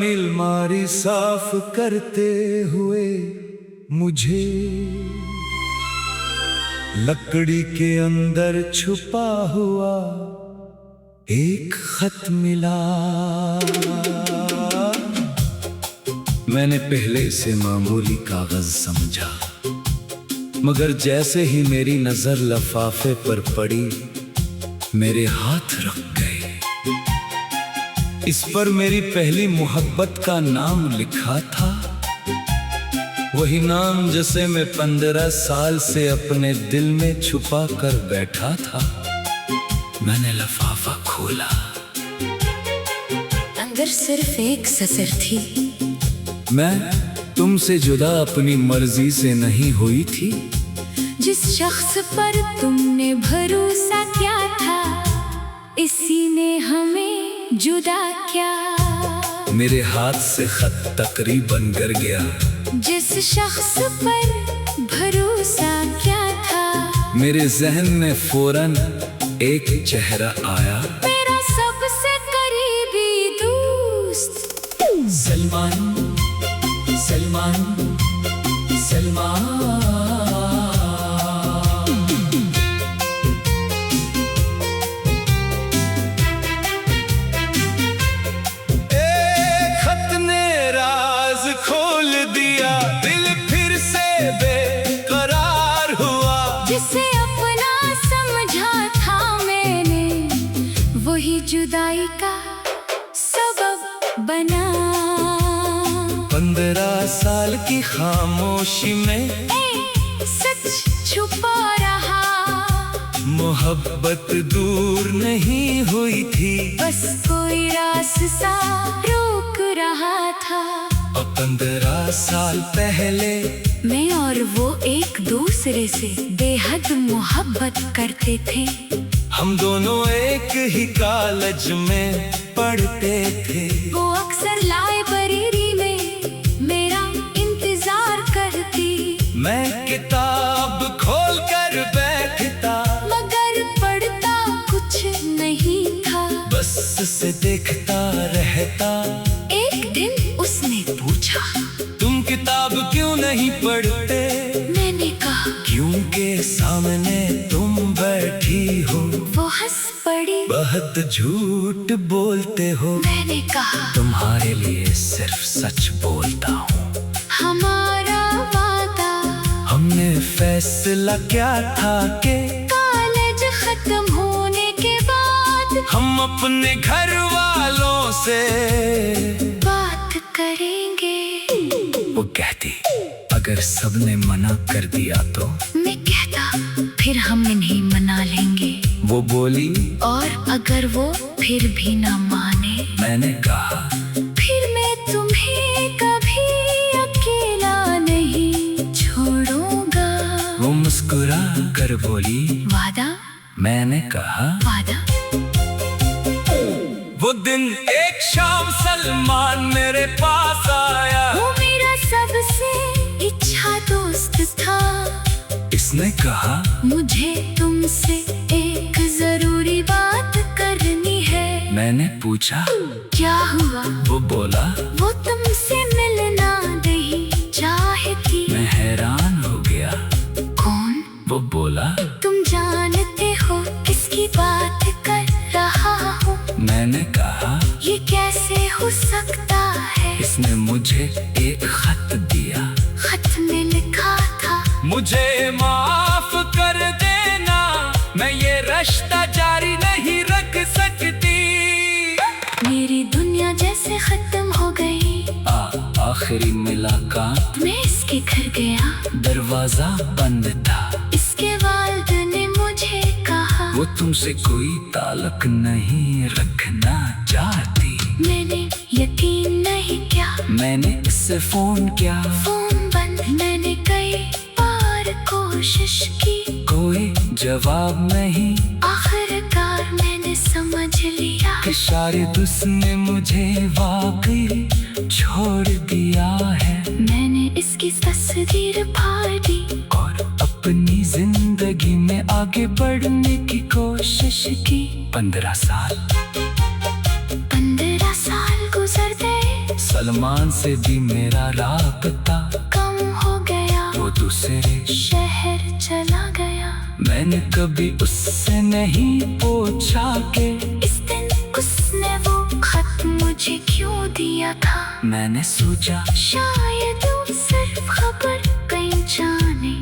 अलमारी साफ करते हुए मुझे लकड़ी के अंदर छुपा हुआ एक खत मिला। मैंने पहले इसे मामूली कागज समझा, मगर जैसे ही मेरी नजर लफाफे पर पड़ी मेरे हाथ रुक गए। इस पर मेरी पहली मोहब्बत का नाम लिखा था, वही नाम जिसे मैं 15 साल से अपने दिल में छुपा कर बैठा था। मैंने लफाफा खोला, अंदर सिर्फ एक ससर थी। मैं तुमसे जुदा अपनी मर्जी से नहीं हुई थी। जिस शख्स पर तुमने भरोसा किया था, इसी ने हमें जुदा किया। मेरे हाथ से खत तकरीबन गिर गया। जिस शख्स पर भरोसा किया था, मेरे जहन में फौरन एक चेहरा आया, मेरा सबसे करीबी दोस्त सलमान। सलमान सलमान खत ने राज खोल दिया, दिल फिर से बेकरार हुआ। जिसे अपना समझा था मैंने, वही जुदाई का सबब बना। 15 साल की खामोशी में सच छुपा रहा। मोहब्बत दूर नहीं हुई थी, बस कोई रास्ता रोक रहा था। और 15 साल पहले मैं और वो एक दूसरे से बेहद मोहब्बत करते थे। हम दोनों एक ही कॉलेज में पढ़ते थे। वो अक्सर लाइब्रेरी में मेरा इंतजार करती। मैं किताब खोल कर बैठता, मगर पढ़ता कुछ नहीं था, बस उसे देखता रहता। एक दिन उसने पूछा, तुम किताब क्यों नहीं पढ़ते? मैंने कहा, क्योंकि सामने तुम बैठी हो। वो हंस पड़ी, बहुत झूठ बोलते हो। मैंने कहा, तुम्हारे लिए सिर्फ सच बोलता हूँ। हमारा वादा, हमने फैसला किया था कि कॉलेज खत्म होने के बाद हम अपने घर वालों से बात करेंगे। वो कहती, अगर सबने मना कर दिया तो? मैं कहता, फिर हम इन्हें मना लेंगे। वो बोली, और अगर वो फिर भी ना माने? मैंने कहा, फिर मैं तुम्हें कभी अकेला नहीं छोड़ूंगा। वो मुस्कुरा कर बोली, वादा? मैंने कहा, वादा। वो दिन एक शाम सलमान मेरे पास आया। वो मेरा सबसे अच्छा दोस्त था। इसने कहा, मुझे तुमसे एक जरूरी बात करनी है। मैंने पूछा, क्या हुआ? वो बोला, वो तुमसे मिलना नहीं चाहती। मैं हैरान हो गया। कौन? वो बोला, तुम जानते हो किसकी बात कर रहा हूँ? मैंने कहा, ये कैसे हो सकता है? इसने मुझे एक खत दिया। खत में लिखा था, मुझे माफ कर देना, मैं ये रिश्ता जारी नहीं रख सकती। मेरी दुनिया जैसे खत्म हो गई। आखिरी मुलाकात, मैं इसके घर गया, दरवाजा बंद था। इसके वालिद ने मुझे कहा, वो तुमसे कोई ताल्लुक नहीं रखना चाहती। मैंने यकीन नहीं किया। मैंने इससे फोन किया, फोन बंद। मैंने कई बार कोशिश की, कोई जवाब नहीं। आखिरकार मैंने समझ लिया कि शायद उसने मुझे वाकई छोड़ दिया है। मैंने इसकी तस्वीर फाड़ दी और अपनी जिंदगी में आगे बढ़ने की कोशिश की। 15 साल 15 साल गुजर गए। सलमान से भी मेरा राबता कम हो गया, वो दूसरे शहर चला गया। मैंने कभी उससे नहीं पूछा के इस दिन उसने वो खत मुझे क्यों दिया था। मैंने सोचा शायद वो सिर्फ खबर कहीं जाने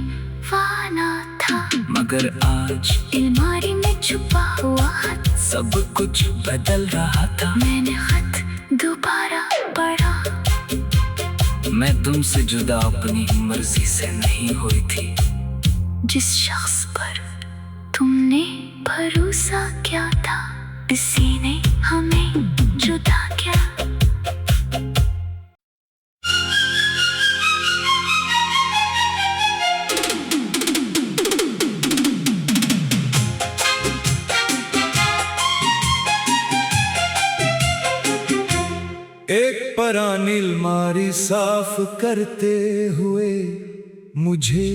वाला था। मगर आज अलमारी में छुपा हुआ खत, सब कुछ बदल रहा था। मैंने खत दोबारा पढ़ा। मैं तुमसे जुदा अपनी मर्जी से नहीं हुई थी। जिस शख्स पर तुमने भरोसा किया था, इसी ने हमें जुदा किया। एक पुरानी अलमारी साफ करते हुए मुझे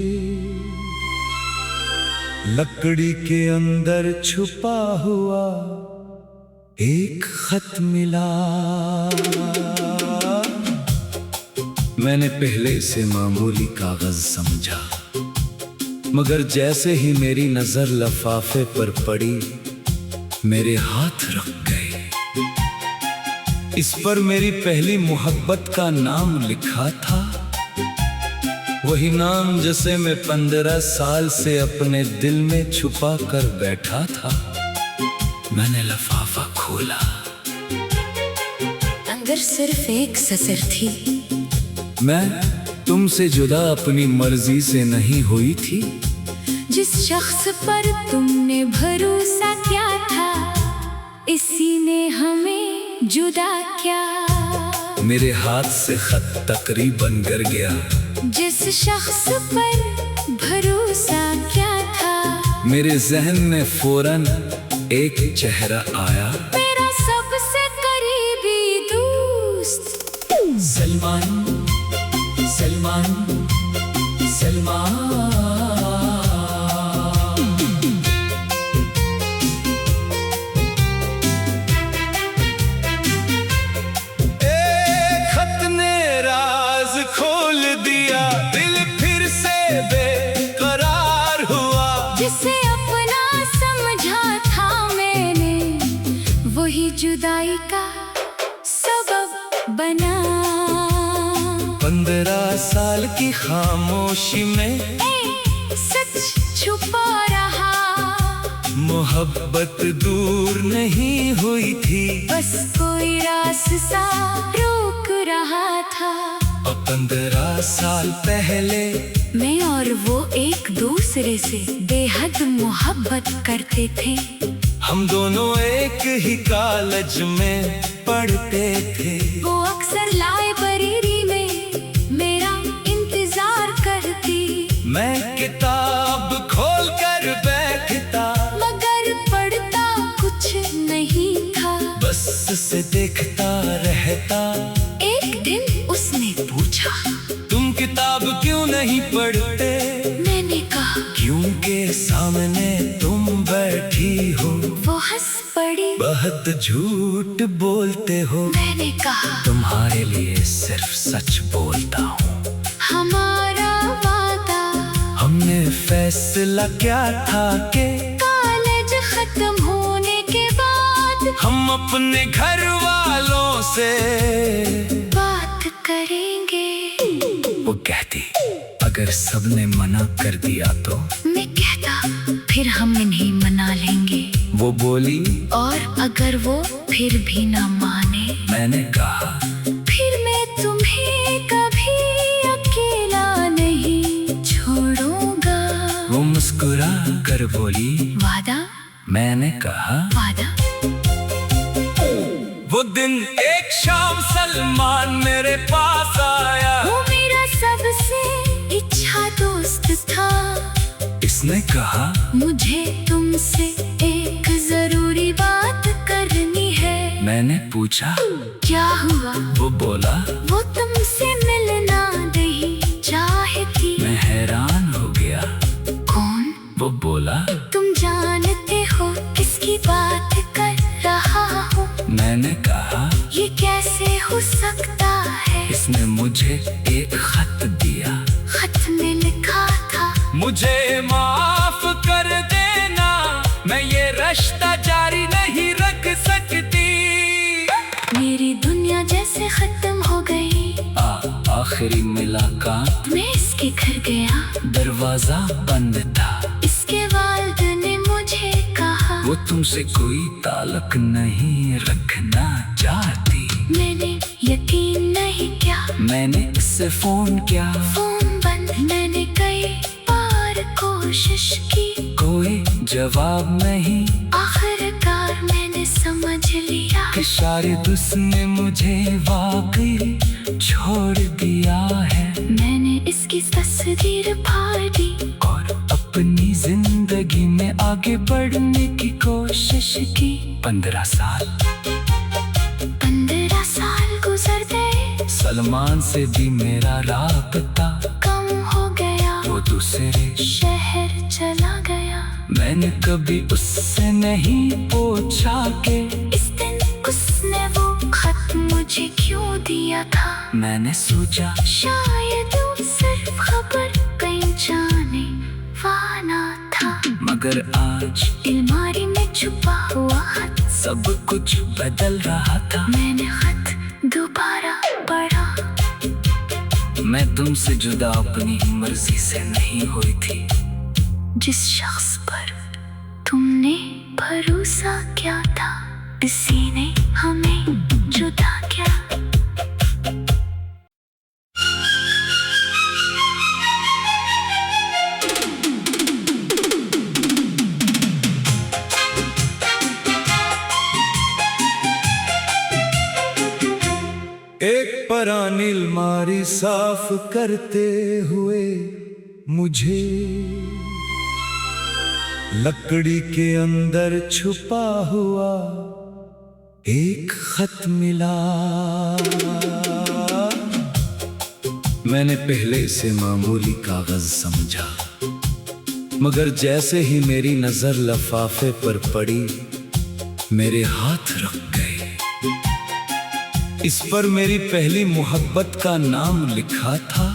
लकड़ी के अंदर छुपा हुआ एक खत मिला। मैंने पहले से मामूली कागज समझा, मगर जैसे ही मेरी नजर लफाफे पर पड़ी, मेरे हाथ रुक गए। इस पर मेरी पहली मोहब्बत का नाम लिखा था, वही नाम जिसे मैं 15 साल से अपने दिल में छुपा कर बैठा था। मैंने लफाफा खोला, अंदर सिर्फ एक ससर थी। मैं तुमसे जुदा अपनी मर्जी से नहीं हुई थी। जिस शख्स पर तुमने भरोसा किया था, इसी ने हमें जुदा किया। मेरे हाथ से खत तकरीबन गिर गया। जिस शख्स पर भरोसा किया था, मेरे जहन में फौरन एक चेहरा आया। मेरा सबसे करीबी दोस्त सलमान, सलमान, सलमान। एक खत ने राज खोल दिया, दिल फिर से बेकरार हुआ। जिसे अपना समझा था मैंने, वही जुदाई का सबब बना। 15 साल की खामोशी में सच छुपा रहा। मोहब्बत दूर नहीं हुई थी, बस कोई रास्ता रोक रहा था। 15 साल पहले मैं और वो एक दूसरे से बेहद मोहब्बत करते थे। हम दोनों एक ही कॉलेज में पढ़ते थे। वो अक्सर लाइब्रेरी में मेरा इंतजार करती। मैं किताब खोल कर बैठता, मगर पढ़ता कुछ नहीं था। बस से देखता रहता। एक दिन उसने पूछा, तुम किताब क्यों नहीं पढ़ते? मैंने कहा, क्योंकि सामने तुम बैठी हो। वो हंस पड़ी। बहुत झूठ बोलते हो। मैंने कहा, तुम्हारे लिए सिर्फ सच बोलता हूँ। हमारा वादा, हमने फैसला क्या था कि कॉलेज खत्म होने के बाद हम अपने घर वालों से बात करेंगे। वो कहती, अगर सबने मना कर दिया तो? मैं कहता, फिर हम इन्हें मना लेंगे। वो बोली, और अगर वो फिर भी ना माने? मैंने कहा, फिर मैं तुम्हें कभी अकेला नहीं छोड़ूंगा। वो मुस्कुरा कर बोली, वादा? मैंने कहा, वादा। वो दिन एक शाम सलमान मेरे पास आया। वो मेरा सबसे अच्छा दोस्त था। इसने कहा, मुझे तुमसे एक जरूरी बात करनी है। मैंने पूछा, क्या हुआ? वो बोला, वो तुमसे मिलना नहीं चाहती। मैं हैरान हो गया। कौन? वो बोला, तुम जानते हो किसकी बात कर रहा हूँ? मैंने कहा, ये कैसे हो सकता मुझे एक खत दिया। खत में लिखा था, मुझे माफ कर देना, मैं ये रिश्ता जारी नहीं रख सकती। मेरी दुनिया जैसे खत्म हो गई। आखिरी मुलाकात मैं इसके घर गया, दरवाजा बंद था। इसके वालिद ने मुझे कहा, वो तुमसे कोई ताल्लुक नहीं रखना चाहती। मैंने यकीन नहीं किया, मैंने इससे फोन किया, फोन बंद। मैंने कई बार कोशिश की, कोई जवाब नहीं। आखिरकार मैंने समझ लिया कि शायद उसने मुझे वाकई छोड़ दिया है। मैंने इसकी तस्वीर फाड़ दी और अपनी जिंदगी में आगे बढ़ने की कोशिश की। 15 साल गुजर गए। सलमान से भी मेरा राबता कम हो गया, वो दूसरे शहर चला गया। मैंने कभी उससे नहीं पूछा कि इस दिन उसने वो खत मुझे क्यों दिया था। मैंने सोचा शायद वो सिर्फ खबर कहीं जाने वाला था। मगर आज अलमारी में छुपा हुआ खत, सब कुछ बदल रहा था। मैंने खत दोबारा पढ़ा। मैं तुमसे जुदा अपनी मर्जी से नहीं हुई थी। जिस शख्स पर तुमने भरोसा किया था, किसी ने हमें जुदा किया। एक पुरानी अलमारी साफ करते हुए मुझे लकड़ी के अंदर छुपा हुआ एक खत मिला। मैंने पहले इसे मामूली कागज समझा, मगर जैसे ही मेरी नजर लफाफे पर पड़ी, मेरे हाथ रुक गए। इस पर मेरी पहली मोहब्बत का नाम लिखा था,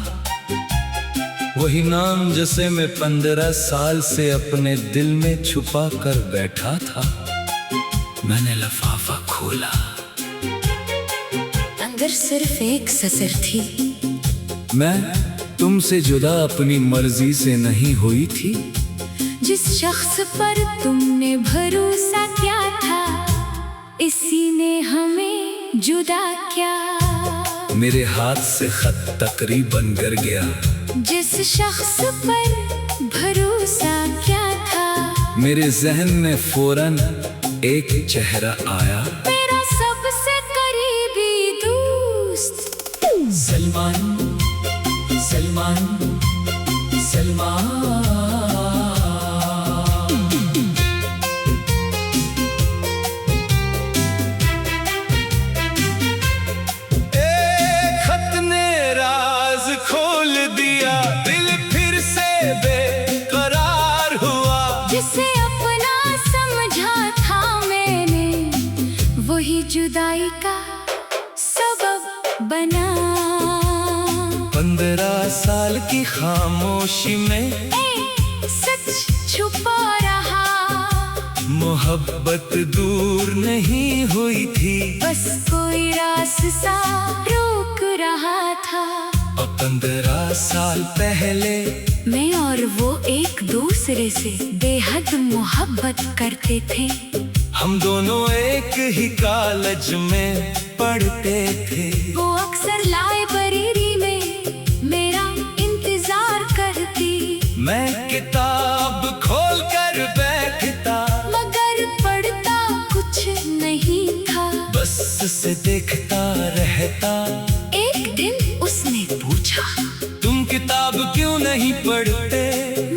वही नाम जिसे मैं 15 साल से अपने दिल में छुपा कर बैठा था। मैंने लिफाफा खोला, अंदर सिर्फ एक ससर थी। मैं तुमसे जुदा अपनी मर्जी से नहीं हुई थी। जिस शख्स पर तुमने भरोसा किया था, इसी ने हमें जुदा किया। मेरे हाथ से खत तकरीबन गिर गया। जिस शख्स पर भरोसा किया था, मेरे जहन में फौरन एक चेहरा आया, मेरा सबसे करीबी दोस्त सलमान। सलमान सलमान जुदाई का सबब बना। 15 साल की खामोशी में सच छुपा रहा। मोहब्बत दूर नहीं हुई थी, बस कोई रास्ता रोक रहा था। 15 साल पहले मैं और वो एक दूसरे से बेहद मोहब्बत करते थे। हम दोनों एक ही कॉलेज में पढ़ते थे। वो अक्सर लाइब्रेरी में मेरा इंतजार करती। मैं किताब खोल कर बैठता, मगर पढ़ता कुछ नहीं था, बस से देखता रहता। एक दिन उसने पूछा, तुम किताब क्यों नहीं पढ़ते?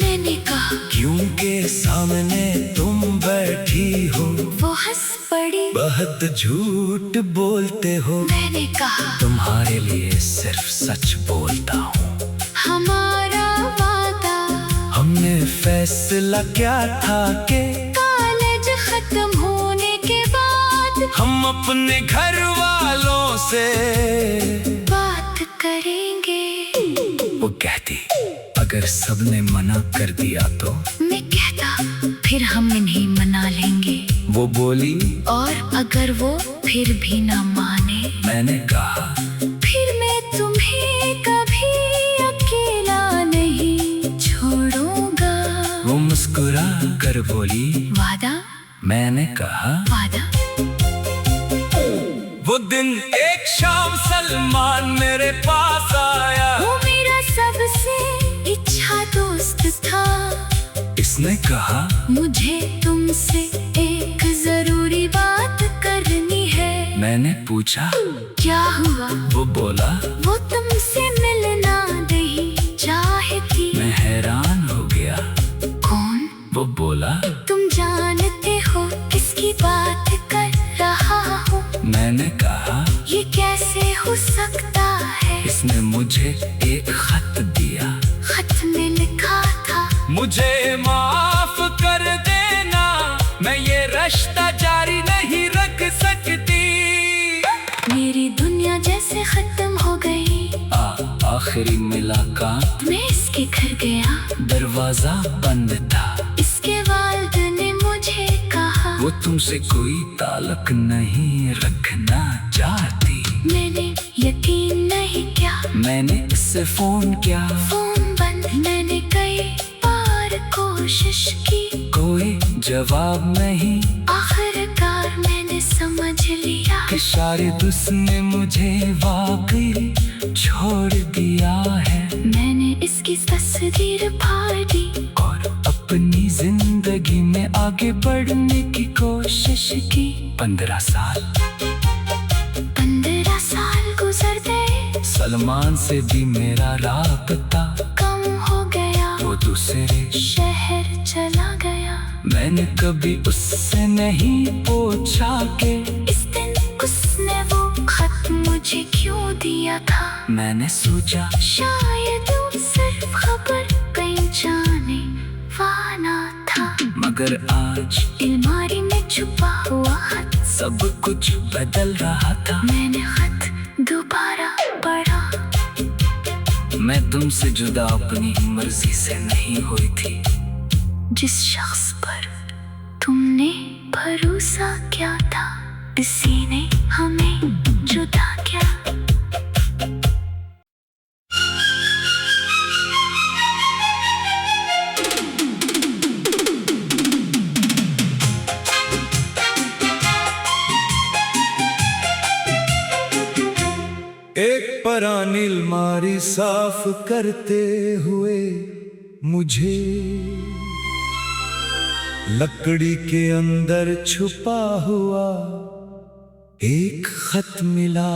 मैंने कहा, क्योंकि सामने तुम बैठी हो। वो हंस पड़ी, बहुत झूठ बोलते हो। मैंने कहा, तुम्हारे लिए सिर्फ सच बोलता हूँ। हमारा वादा, हमने फैसला किया था कि कॉलेज खत्म होने के बाद हम अपने घर वालों से बात करें। कहती, अगर सबने मना कर दिया तो? मैं कहता, फिर हम इन्हें मना लेंगे। वो बोली, और अगर वो फिर भी ना माने? मैंने कहा, फिर मैं तुम्हें कभी अकेला नहीं छोड़ूंगा। वो मुस्कुरा कर बोली, वादा? मैंने कहा, वादा। वो दिन एक शाम सलमान मेरे पास आया। वो मेरा सबसे अच्छा दोस्त था। इसने कहा, मुझे तुमसे एक जरूरी बात करनी है। मैंने पूछा, क्या हुआ? वो बोला, वो तुमसे मिलना नहीं चाहती। मैं हैरान हो गया। कौन? वो बोला, तुम जानते हो किसकी बात कर रहा हूँ? मैंने कहा, ये कैसे हो सकता है? इसने मुझे एक खत दिया। खत में लिखा था, मुझे माफ कर देना, मैं ये रिश्ता जारी नहीं रख सकती। मेरी दुनिया जैसे खत्म हो गई। आखिरी मुलाकात मैं इसके घर गया, दरवाजा बंद था। इसके वालिद ने मुझे कहा, वो तुमसे कोई ताल्लुक नहीं रखना चाहती। मैंने यकीन नहीं किया। मैंने इससे फोन किया, फोन बंद। मैंने कई बार कोशिश की, कोई जवाब नहीं। आखिरकार मैंने समझ लिया कि शायद उसने मुझे वाकई छोड़ दिया है। मैंने इसकी तस्वीर फाड़ दी और अपनी जिंदगी में आगे बढ़ने की कोशिश की। 15 साल गुजर गए। सलमान से भी मेरा राबता कम हो गया। वो दूसरे शहर चला गया। मैंने कभी उससे नहीं पूछा कि इस दिन उसने वो खत मुझे क्यों दिया था। मैंने सोचा, शायद वो सिर्फ खबर कहीं जाने वाला था। मगर आज अलमारी में छुपा हुआ खत सब कुछ बदल रहा था। मैंने खत दोबारा पढ़ा। मैं तुमसे जुदा अपनी मर्जी से नहीं हुई थी। जिस शख्स पर तुमने भरोसा किया था, किसी ने हमें जुदा किया। एक पुरानी अलमारी साफ करते हुए मुझे लकड़ी के अंदर छुपा हुआ एक खत मिला।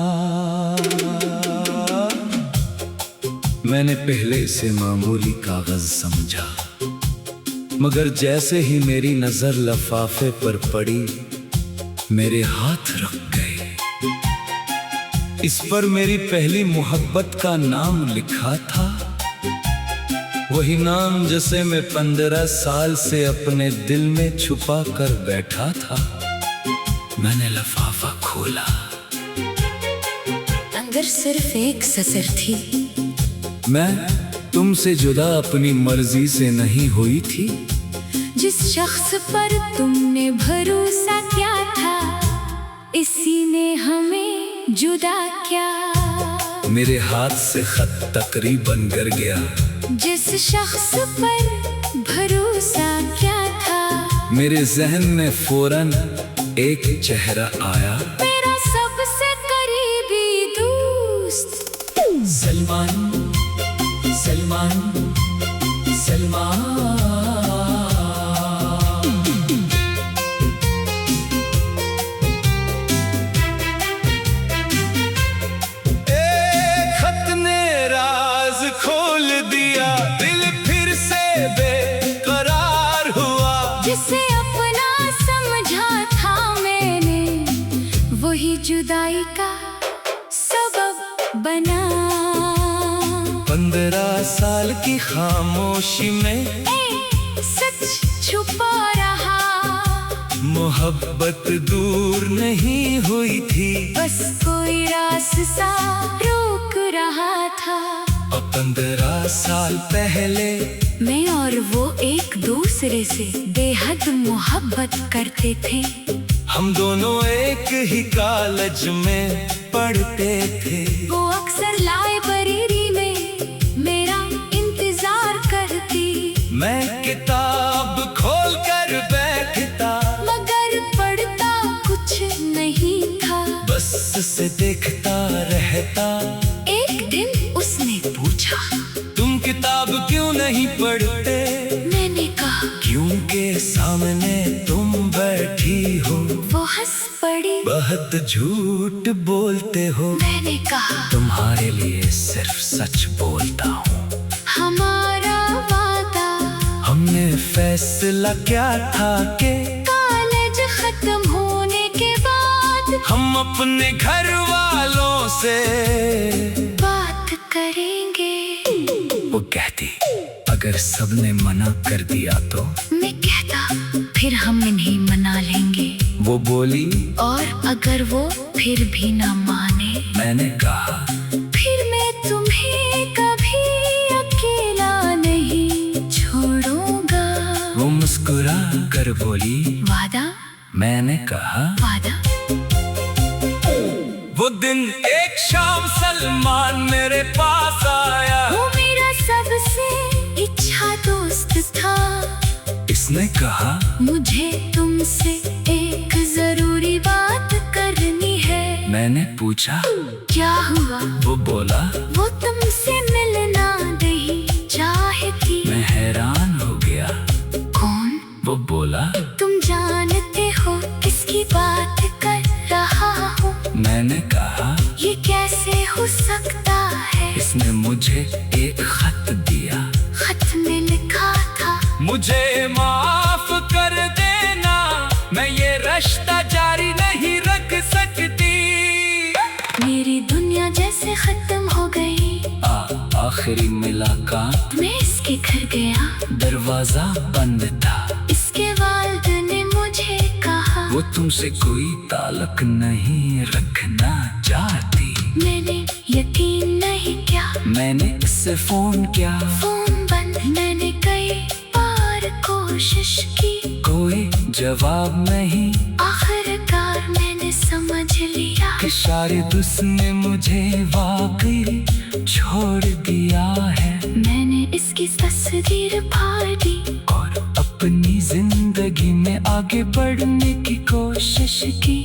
मैंने पहले इसे मामूली कागज समझा, मगर जैसे ही मेरी नजर लफाफे पर पड़ी, मेरे हाथ रुक गए। इस पर मेरी पहली मोहब्बत का नाम लिखा था, वही नाम जिसे मैं 15 साल से अपने दिल में छुपा कर बैठा था। मैंने लफाफा खोला, अंदर सिर्फ एक ससर थी। मैं तुमसे जुदा अपनी मर्जी से नहीं हुई थी। जिस शख्स पर तुमने भरोसा किया था, इसी ने हमें जुदा किया। मेरे हाथ से खत तकरीबन गिर गया। जिस शख्स पर भरोसा किया था, मेरे जहन में फौरन एक चेहरा आया। मेरा सबसे करीबी दोस्त सलमान, सलमान, सलमान। एक खत ने राज खोल दिया, दिल फिर से बेकरार हुआ। जिसे अपना समझा था मैंने, वही जुदाई का सबब बना। 15 साल की खामोशी में सच छुपा रहा। मोहब्बत दूर नहीं हुई थी, बस कोई रास्ता रोक रहा था। अब 15 साल पहले मैं और वो एक दूसरे से बेहद मोहब्बत करते थे। हम दोनों एक ही कॉलेज में पढ़ते थे। वो अक्सर लाइब्रेरी में मेरा इंतजार करती। मैं किताब खोल कर बैठता, मगर पढ़ता कुछ नहीं था, बस से देखता रहता। एक दिन उसने पूछा, तुम किताब क्यों नहीं पढ़ते? मैंने कहा, क्योंकि सामने तुम बैठी हो। वो हंस पड़ी, बहुत झूठ बोलते हो। मैंने कहा, तुम्हारे लिए सिर्फ सच बोलता हूँ। हमारा वादा, हमने फैसला क्या था कि कॉलेज खत्म होने के बाद हम अपने घर वालों से बात करेंगे। वो कहती, अगर सबने मना कर दिया तो? मैं कहता, फिर हम इन्हें मना लेंगे। वो बोली, और अगर वो फिर भी ना माने? मैंने कहा, फिर मैं तुम्हें कभी अकेला नहीं छोड़ूंगा। वो मुस्कुरा कर बोली, वादा? मैंने कहा, वादा। वो दिन एक शाम सलमान मेरे पास आया। वो मेरा सबसे अच्छा दोस्त था। इसने कहा, मुझे तुमसे एक जरूरी बात करनी है। मैंने पूछा, क्या हुआ? वो बोला, वो तुमसे मिलना नहीं चाहती। मैं हैरान हो गया। कौन? वो बोला, तुम जानते हो किसकी बात कर रहा हूँ? मैंने कहा, ये कैसे हो सकता है? इसने मुझे एक खत दिया। खत में लिखा था, मुझे माफ कर देना, मैं ये रिश्ता जारी नहीं रख सकती। मेरी दुनिया जैसे खत्म हो गई। आखिरी मुलाकात, मैं इसके घर गया, दरवाजा बंद था। इसके वालिद ने मुझे कहा, वो तुमसे कोई ताल्लुक नहीं रखना चाहती। मैंने यकीन नहीं किया। मैंने इससे फोन किया, फोन बंद। मैंने कई बार कोशिश की, कोई जवाब नहीं। आखिरकार मैंने समझ लिया कि शायद उसने मुझे वाकई छोड़ दिया है। मैंने इसकी तस्वीर फाड़ दी और अपनी जिंदगी में आगे बढ़ने की कोशिश की।